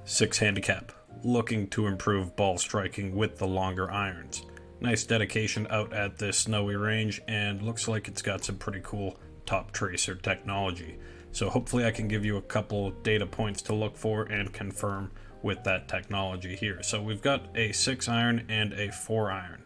6 handicap, looking to improve ball striking with the longer irons. Nice dedication out at this snowy range, and looks like it's got some pretty cool top tracer technology. So hopefully I can give you a couple data points to look for and confirm with that technology here. So we've got a 6 iron and a 4 iron.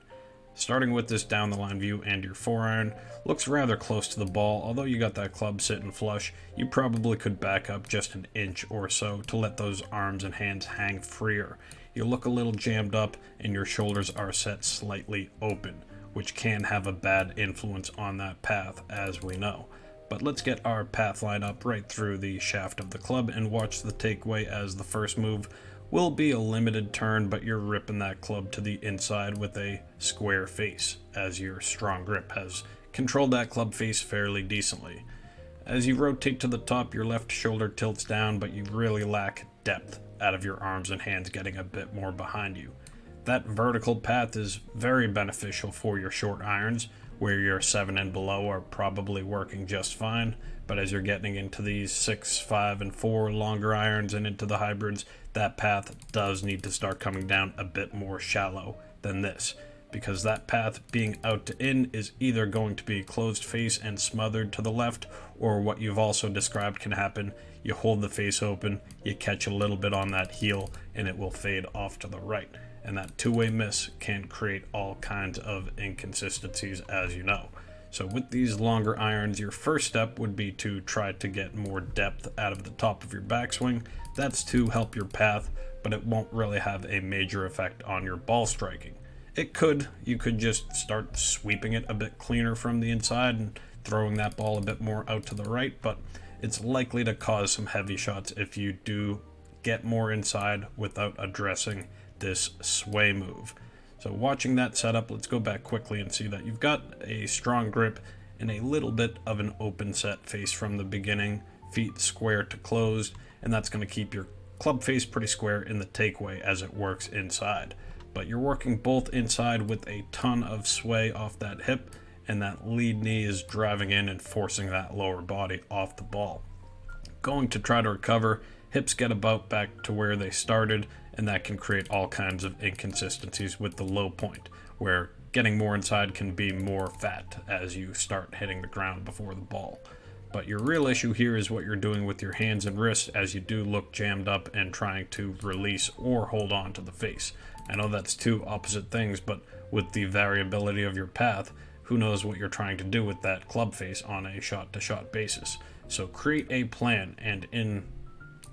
Starting with this down the line view, and your 4 iron looks rather close to the ball. Although you got that club sitting flush, you probably could back up just an inch or so to let those arms and hands hang freer. You look a little jammed up and your shoulders are set slightly open, which can have a bad influence on that path, as we know. But let's get our path line up right through the shaft of the club and watch the takeaway, as the first move will be a limited turn, but you're ripping that club to the inside with a square face, as your strong grip has controlled that club face fairly decently. As you rotate to the top, your left shoulder tilts down, but you really lack depth out of your arms and hands getting a bit more behind you. That vertical path is very beneficial for your short irons, where your 7 and below are probably working just fine, but as you're getting into these 6, 5, and 4 longer irons and into the hybrids, that path does need to start coming down a bit more shallow than this, because that path being out to in is either going to be closed face and smothered to the left, or what you've also described can happen: you hold the face open, you catch a little bit on that heel, and it will fade off to the right. And that two-way miss can create all kinds of inconsistencies, as you know. So with these longer irons, your first step would be to try to get more depth out of the top of your backswing. That's to help your path, but it won't really have a major effect on your ball striking. It could. You could just start sweeping it a bit cleaner from the inside and throwing that ball a bit more out to the right, but it's likely to cause some heavy shots if you do get more inside without addressing this sway move. So watching that setup, let's go back quickly and see that you've got a strong grip and a little bit of an open set face from the beginning, feet square to closed, and that's going to keep your club face pretty square in the takeaway as it works inside. But you're working both inside with a ton of sway off that hip, and that lead knee is driving in and forcing that lower body off the ball. Going to try to recover, hips get about back to where they started, and that can create all kinds of inconsistencies with the low point, where getting more inside can be more fat as you start hitting the ground before the ball. But your real issue here is what you're doing with your hands and wrists, as you do look jammed up and trying to release or hold on to the face. I know that's two opposite things, but with the variability of your path, who knows what you're trying to do with that club face on a shot-to-shot basis. So create a plan, and in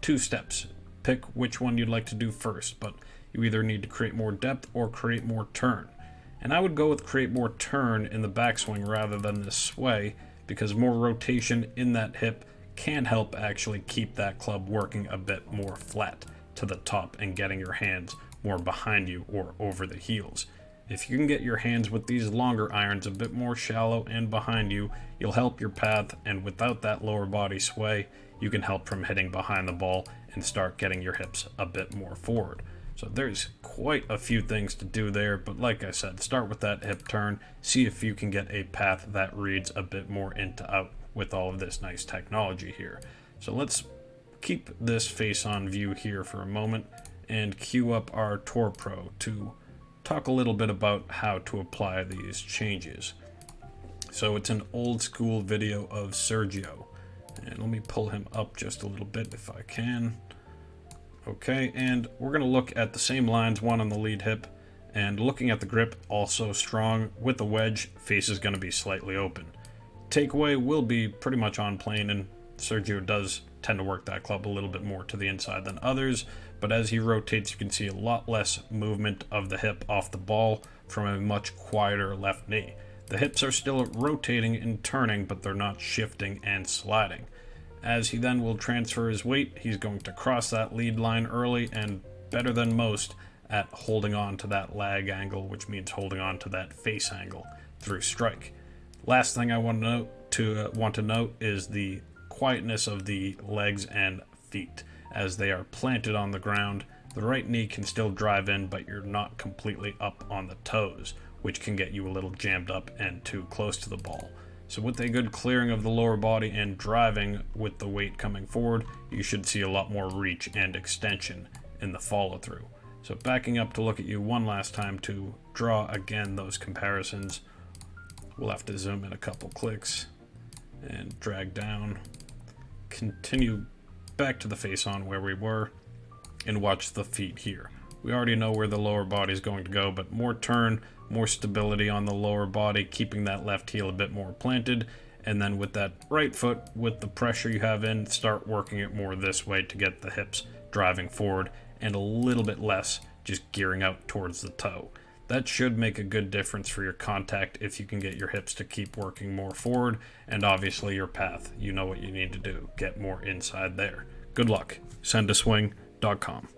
2 steps, pick which one you'd like to do first, but you either need to create more depth or create more turn. And I would go with create more turn in the backswing rather than this sway, because more rotation in that hip can help actually keep that club working a bit more flat to the top and getting your hands more behind you or over the heels. If you can get your hands with these longer irons a bit more shallow and behind you, you'll help your path, and without that lower body sway, you can help from hitting behind the ball and start getting your hips a bit more forward. So there's quite a few things to do there, but like I said, start with that hip turn, see if you can get a path that reads a bit more into out with all of this nice technology here. So let's keep this face on view here for a moment and cue up our Tour Pro to talk a little bit about how to apply these changes. So it's an old school video of Sergio, and let me pull him up just a little bit if I can. Okay, and we're going to look at the same lines, one on the lead hip, and looking at the grip, also strong. With the wedge, face is going to be slightly open. Takeaway will be pretty much on plane, and Sergio does tend to work that club a little bit more to the inside than others, but as he rotates, you can see a lot less movement of the hip off the ball from a much quieter left knee. The hips are still rotating and turning, but they're not shifting and sliding. As he then will transfer his weight, he's going to cross that lead line early, and better than most at holding on to that lag angle, which means holding on to that face angle through strike. Last thing I want to note is the quietness of the legs and feet. As they are planted on the ground, the right knee can still drive in, but you're not completely up on the toes, which can get you a little jammed up and too close to the ball. So with a good clearing of the lower body and driving with the weight coming forward, you should see a lot more reach and extension in the follow through. So backing up to look at you one last time to draw again those comparisons, we'll have to zoom in a couple clicks and drag down, continue back to the face on where we were, and watch the feet here. We already know where the lower body is going to go, but more turn, more stability on the lower body, keeping that left heel a bit more planted, and then with that right foot, with the pressure you have in, start working it more this way to get the hips driving forward and a little bit less just gearing out towards the toe. That should make a good difference for your contact if you can get your hips to keep working more forward, and obviously your path. You know what you need to do. Get more inside there. Good luck. SendASwing.com.